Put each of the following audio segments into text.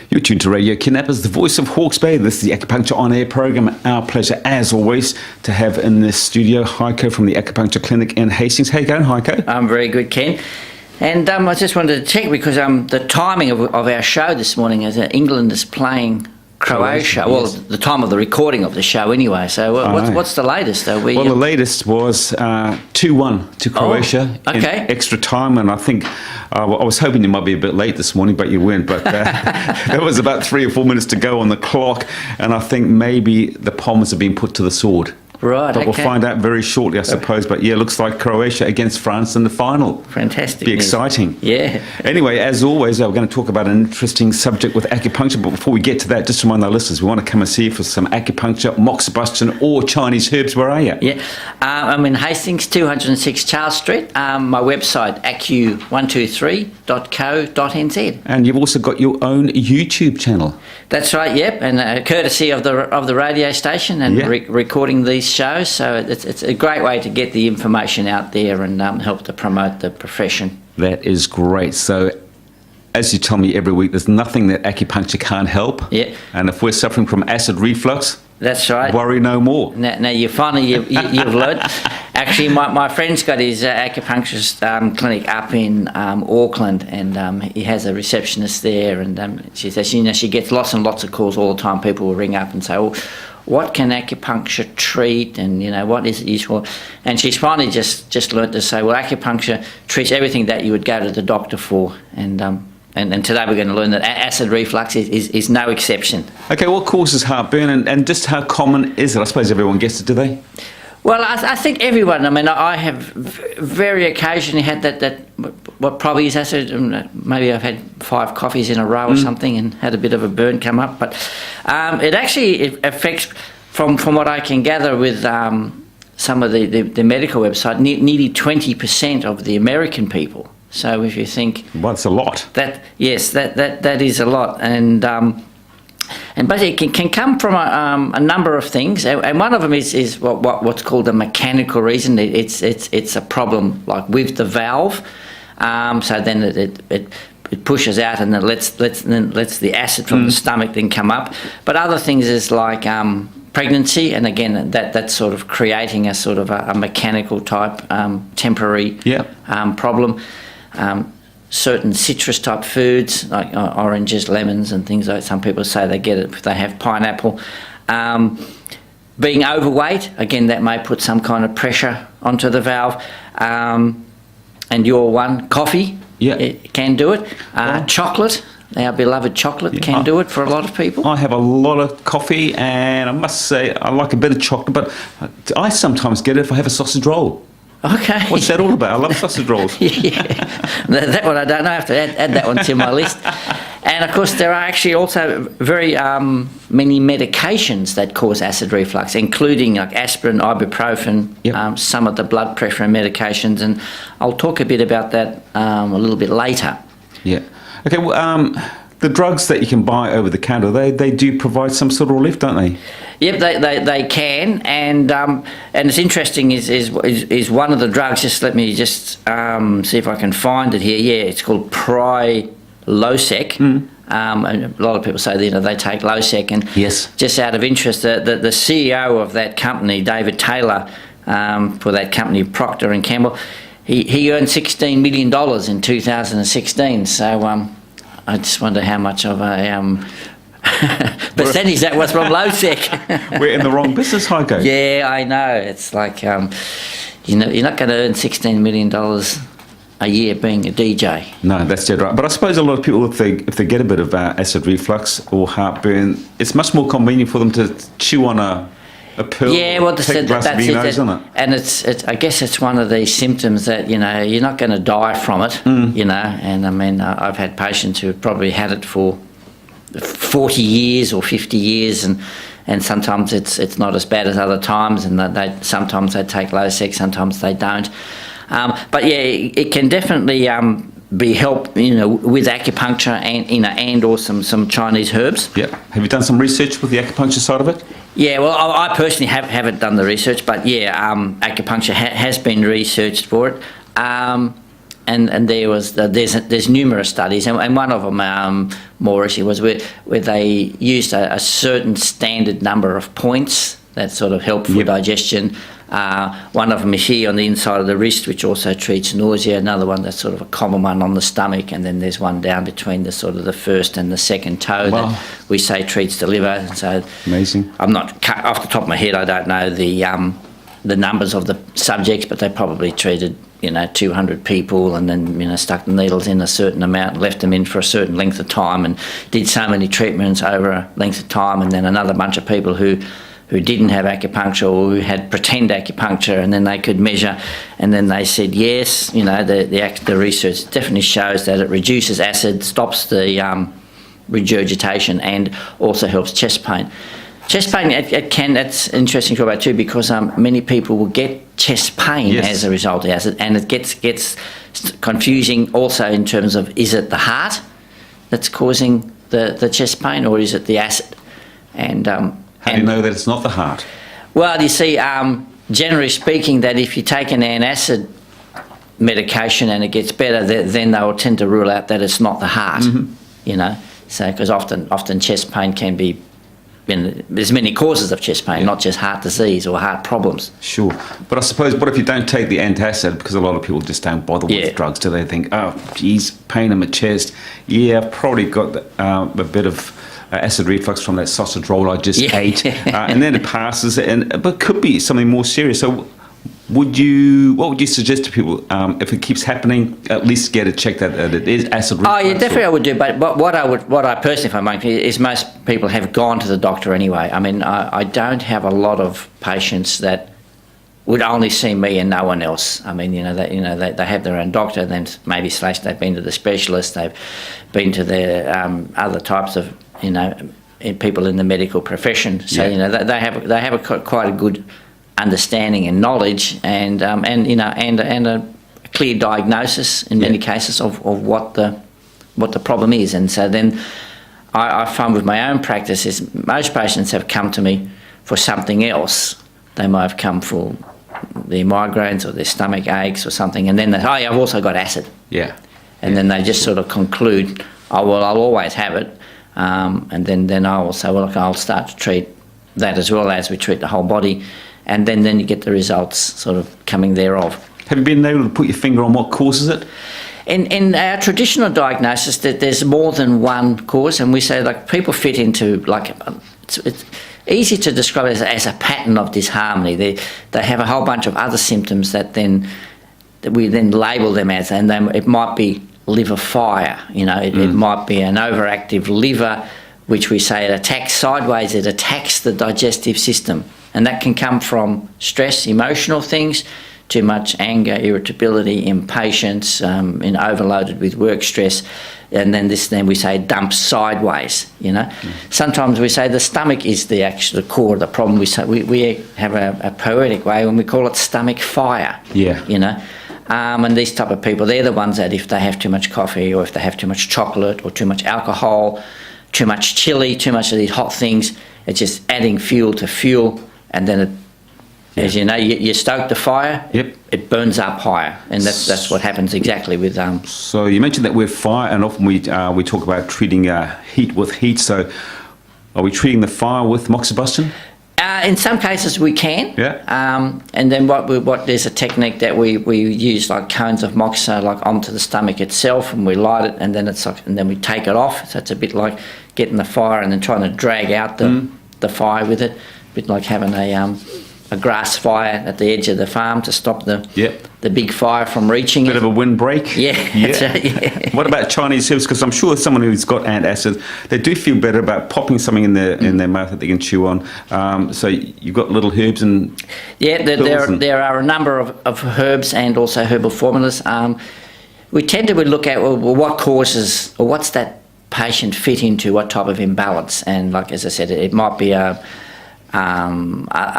You're tuned to Radio Kidnappers, the voice of Hawke's Bay. This is the Acupuncture On Air program. Our pleasure, as always, to have in this studio Heiko from the Acupuncture Clinic in Hastings. How you going, Heiko? I'm very good, Ken. And I just wanted to check because the timing of our show this morning is that England is playing Croatia. Well, yes. the time of the recording of the show anyway. So what's the latest? Well, the latest was 2-1 to Croatia in extra time, and I think I was hoping you might be a bit late this morning, but you weren't. But there was about 3 or 4 minutes to go on the clock, and I think maybe the Pommers have been put to the sword. Right, but we'll find out very shortly, I suppose. But yeah, looks like Croatia against France in the final. Fantastic. Be exciting. Yeah. Anyway, as always, we're going to talk about an interesting subject with acupuncture. But before we get to that, just to remind our listeners, we want to come and see you for some acupuncture, moxibustion, or Chinese herbs. Where are you? Yeah, I'm in Hastings, 206 Charles Street. My website, acu123.co.nz. And you've also got your own YouTube channel. That's right. Yep, and courtesy of the radio station and recording these shows, so it's a great way to get the information out there and help to promote the profession. That is great. So, as you tell me every week, there's nothing that acupuncture can't help. Yeah. And if we're suffering from acid reflux, that's right. Worry no more. Now you've learned. Actually, my friend's got his acupuncturist clinic up in Auckland, and he has a receptionist there, and she says she gets lots and lots of calls all the time. People will ring up and say, "Well, what can acupuncture treat, and what is it useful?" And she's finally just learnt to say, well, acupuncture treats everything that you would go to the doctor for, and today we're going to learn that acid reflux is no exception. Okay, what causes heartburn, and just how common is it? I suppose everyone gets it, do they? Well, I think everyone. I mean, I have very occasionally had that what probably is acid. Maybe I've had 5 coffees in a row or something and had a bit of a burn come up. But it affects, from what I can gather with some of the medical website, nearly 20% of the American people. So if you think, well, that's a lot. That is a lot, but it can come from a number of things, and one of them is what's called a mechanical reason. It's a problem like with the valve, so then it pushes out and then lets the acid from the stomach then come up. But other things is like pregnancy, and again that's sort of creating a sort of a mechanical type temporary problem. Certain citrus type foods like oranges, lemons and things like that. Some people say they get it if they have pineapple. Being overweight, again, that may put some kind of pressure onto the valve. And your one, coffee, it can do it. Chocolate, our beloved chocolate, can do it for a lot of people. I have a lot of coffee, and I must say I like a bit of chocolate, but I sometimes get it if I have a sausage roll. Okay. What's that all about? I love sausage rolls. That one I don't know. I have to add that one to my list. And of course, there are actually also very many medications that cause acid reflux, including like aspirin, ibuprofen, some of the blood pressure medications, and I'll talk a bit about that a little bit later. Yeah. Okay. Well, the drugs that you can buy over the counter, they do provide some sort of relief, don't they? Yep, they can, and it's interesting is one of the drugs. Just let me see if I can find it here. Yeah, it's called Prilosec. And a lot of people say they take Losec, and just out of interest, the CEO of that company, David Taylor, for that company Procter and Gamble, he earned $16 million in 2016. So I just wonder how much of a percentage that was from Losec. We're in the wrong business, Heiko. Yeah, I know. It's like you're not going to earn $16 million a year being a DJ. No, that's dead right. But I suppose a lot of people, if they get a bit of acid reflux or heartburn, it's much more convenient for them to chew on a pill. Yeah, well, that's it. Isn't it? And I guess it's one of these symptoms that you're not going to die from it. And I mean, I've had patients who have probably had it for 40 years or 50 years, and sometimes it's not as bad as other times, and sometimes they take Losec, sometimes they don't. But yeah, it can definitely be helped, with acupuncture and or some Chinese herbs. Yeah. Have you done some research with the acupuncture side of it? Yeah, well, I personally haven't done the research, but yeah, acupuncture has been researched for it. and there's numerous studies, and one of them more actually was where they used a certain standard number of points that sort of help for digestion. One of them is here on the inside of the wrist, which also treats nausea. Another one that's sort of a common one on the stomach, and then there's one down between the sort of the first and the second toe that we say treats the liver. So amazing. I'm not off the top of my head. I don't know the numbers of the subjects, but they probably treated 200 people, and then stuck the needles in a certain amount and left them in for a certain length of time, and did so many treatments over a length of time, and then another bunch of people who didn't have acupuncture or who had pretend acupuncture, and then they could measure, and then they said yes, the research definitely shows that it reduces acid, stops the regurgitation, and also helps chest pain. Chest pain, that's interesting to talk about too, because many people will get chest pain as a result of acid, and it gets confusing also in terms of, is it the heart that's causing the chest pain, or is it the acid? And how do you know that it's not the heart? Well, you see, generally speaking, that if you take an antacid medication and it gets better, then they will tend to rule out that it's not the heart, So, because often chest pain can be, there's many causes of chest pain, not just heart disease or heart problems. Sure. But I suppose, what if you don't take the antacid? Because a lot of people just don't bother with drugs, do they? Think, oh, geez, pain in my chest. Yeah, I've probably got a bit of acid reflux from that sausage roll I just ate. And then it passes, but could be something more serious. So what would you suggest to people if it keeps happening? At least get it checked that it is acid reflux. Oh yeah, definitely I would do. But what I personally find is most people have gone to the doctor anyway. I mean, I don't have a lot of patients that would only see me and no one else. I mean, they have their own doctor, then maybe they've been to the specialist, they've been to their other types of people in the medical profession. So they have quite a good understanding and knowledge, and a clear diagnosis in many cases of what the problem is. And so then I find with my own practice is most patients have come to me for something else. They might have come for their migraines or their stomach aches or something, and then they say, oh yeah, I've also got acid. And then they just sort of conclude, oh well, I'll always have it, and then I will say, well, look, I'll start to treat that as well as we treat the whole body. And then you get the results sort of coming thereof. Have you been able to put your finger on what causes it? In our traditional diagnosis, that there's more than one cause, and we say like people fit into it's easy to describe it as a pattern of disharmony. They have a whole bunch of other symptoms that we then label them as, and then it might be liver fire. It might be an overactive liver, which we say it attacks sideways. It attacks the digestive system. And that can come from stress, emotional things, too much anger, irritability, impatience, overloaded with work stress, and then we say dumps sideways. Sometimes we say the stomach is the actual core of the problem. We have a poetic way when we call it stomach fire. And these type of people, they're the ones that if they have too much coffee, or if they have too much chocolate, or too much alcohol, too much chili, too much of these hot things, it's just adding fuel to fuel. And then, as you know, you stoke the fire, it burns up higher, and that's what happens exactly with. So you mentioned that we're fire, and often we talk about treating heat with heat. So are we treating the fire with moxibustion? In some cases we can. And then there's a technique that we use, like cones of mox, like onto the stomach itself, and we light it, and then and then we take it off. So it's a bit like getting the fire and then trying to drag out the fire with it. Bit like having a grass fire at the edge of the farm to stop the big fire from reaching Bit of a windbreak. That's right, What about Chinese herbs? Because I'm sure someone who's got antacid, they do feel better about popping something in their mouth that they can chew on. So you've got little herbs and there are a number of herbs and also herbal formulas. We tend to look at what causes, or what's that patient fit into, what type of imbalance. And like as I said, it might be a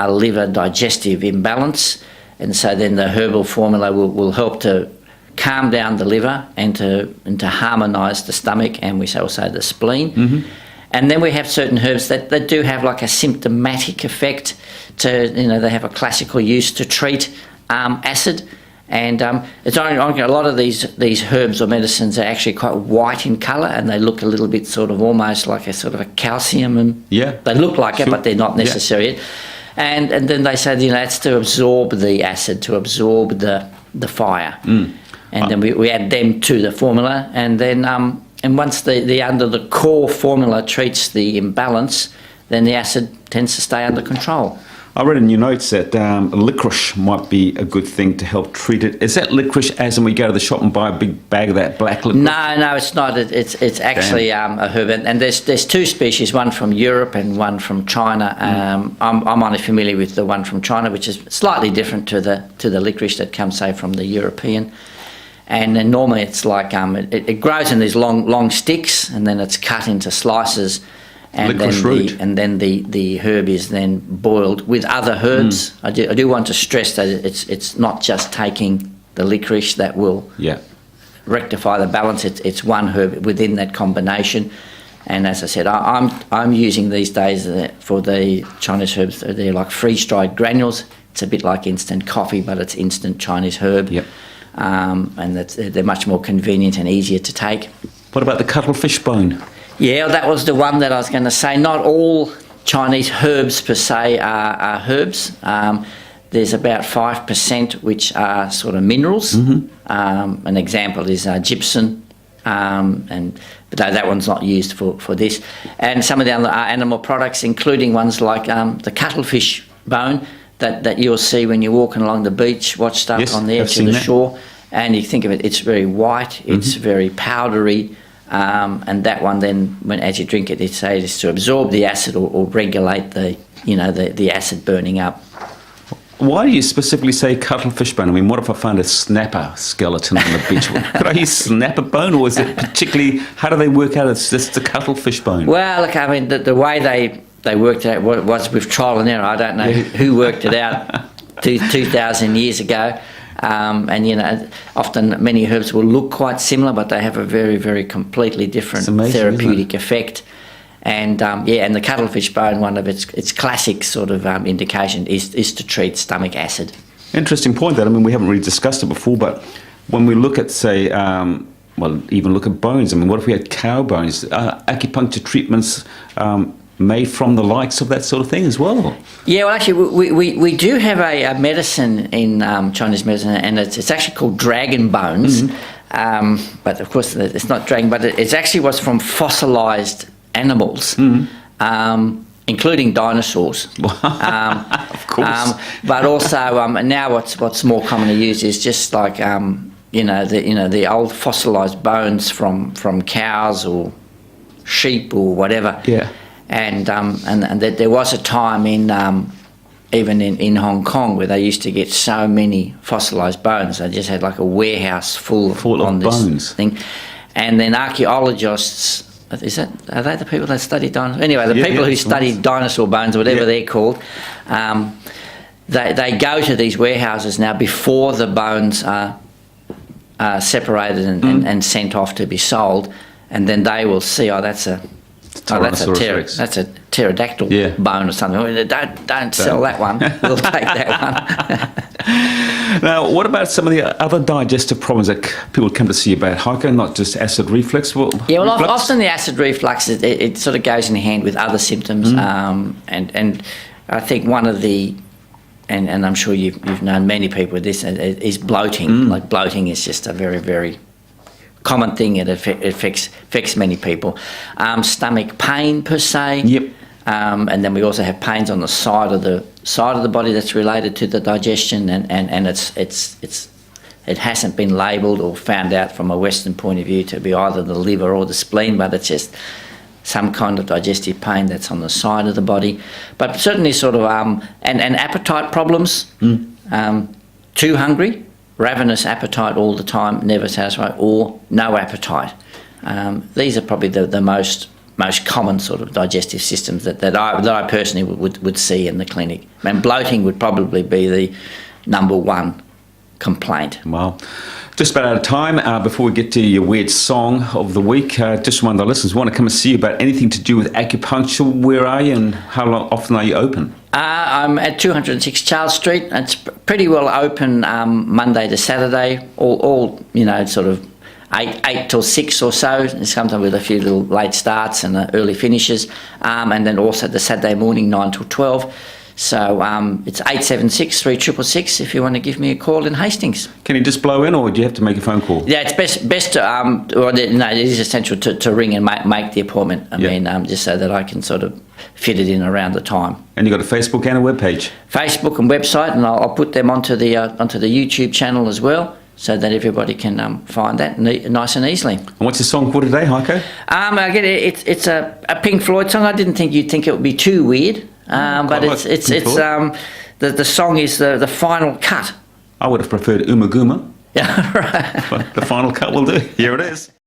liver digestive imbalance, and so then the herbal formula will help to calm down the liver and to harmonise the stomach, and we also the spleen. And then we have certain herbs that do have like a symptomatic effect. They have a classical use to treat acid, And it's only a lot of these herbs or medicines are actually quite white in colour, and they look a little bit sort of almost like a sort of a calcium, and they look like it, but they're not necessary. And then they say, that's to absorb the acid, to absorb the fire. And then we add them to the formula, and then and once the under the core formula treats the imbalance, then the acid tends to stay under control. I read in your notes that licorice might be a good thing to help treat it. Is that licorice as in we go to the shop and buy a big bag of that black licorice? No, it's not. It's actually a herb, and there's two species, one from Europe and one from China. I'm only familiar with the one from China, which is slightly different to the licorice that comes, say, from the European. And then normally it's like it grows in these long sticks, and then it's cut into slices. And then the herb is then boiled with other herbs. I do want to stress that it's not just taking the licorice that will rectify the balance. It's one herb within that combination. And as I said, I'm using these days for the Chinese herbs. They're like freeze-dried granules. It's a bit like instant coffee, but it's instant Chinese herb. And they're much more convenient and easier to take. What about the cuttlefish bone? Yeah, that was the one that I was going to say. Not all Chinese herbs per se are herbs. There's about 5% which are sort of minerals. An example is gypsum, but that one's not used for this. And some of the other animal products, including ones like the cuttlefish bone that you'll see when you're walking along the beach, washed up on the edge of the shore. And you think of it, it's very white, it's very powdery. And that one then, as you drink it, it's to absorb the acid or regulate the acid burning up. Why do you specifically say cuttlefish bone? I mean, what if I found a snapper skeleton on the beach? Could I use snapper bone, or is it particularly, how do they work out it's just the cuttlefish bone? Well, look, I mean, the way they worked it out was with trial and error. I don't know who worked it out 2,000 years ago. And often many herbs will look quite similar, but they have a very, very completely different therapeutic effect. And and the cuttlefish bone, one of its classic sort of indication is to treat stomach acid. Interesting point. That I mean, we haven't really discussed it before, but when we look at, say, even look at bones. I mean, what if we had cow bones? Acupuncture treatments. Made from the likes of that sort of thing as well? Yeah, well, actually, we do have a medicine in Chinese medicine, and it's actually called dragon bones. But of course, it's not dragon, but it actually was from fossilised animals, including dinosaurs. Of course. But also now what's more commonly used is just like the old fossilised bones from cows or sheep or whatever. Yeah. And there was a time even in Hong Kong where they used to get so many fossilised bones. They just had like a warehouse full of this bones thing. And then archaeologists, are they the people that study dinosaurs? Anyway, the people who study dinosaur bones, whatever they're called, they go to these warehouses now before the bones are separated and sent off to be sold, and then they will see, that's a pterodactyl bone or something. Don't sell that one. We'll take that one. Now, what about some of the other digestive problems that people come to see you about, Heiko? Not just acid reflux. Often the acid reflux it sort of goes in hand with other symptoms, and I think one of the and I'm sure you've known many people with this is bloating. Like bloating is just a very, very common thing. It affects many people. Stomach pain per se. Yep. And then we also have pains on the side of the body that's related to the digestion, and it hasn't been labelled or found out from a Western point of view to be either the liver or the spleen, but it's just some kind of digestive pain that's on the side of the body. But certainly sort of and appetite problems. Too hungry. Ravenous appetite all the time, never satisfied, or no appetite. These are probably the most common sort of digestive systems that I personally would see in the clinic. And bloating would probably be the number one complaint. Wow. Just about out of time. Before we get to your weird song of the week, just remind our listeners, want to come and see you about anything to do with acupuncture. Where are you and how often are you open? I'm at 206 Charles Street. It's pretty well open Monday to Saturday, all sort of 8 till 6 or so, sometimes with a few little late starts and early finishes, and then also the Saturday morning 9 till 12. So it's 876 3666 if you want to give me a call in Hastings. Can you just blow in, or do you have to make a phone call? Yeah, it's best to, it is essential to ring and make the appointment. I mean, just so that I can sort of fit it in around the time. And you've got a Facebook and a web page? Facebook and website, and I'll put them onto the YouTube channel as well, so that everybody can find that nice and easily. And what's the song for today, Heiko? Again, it's a Pink Floyd song. I didn't think you'd think it would be too weird. But it's the song is the final cut. I would have preferred Umaguma. Yeah, right. But the final cut will do. Here it is.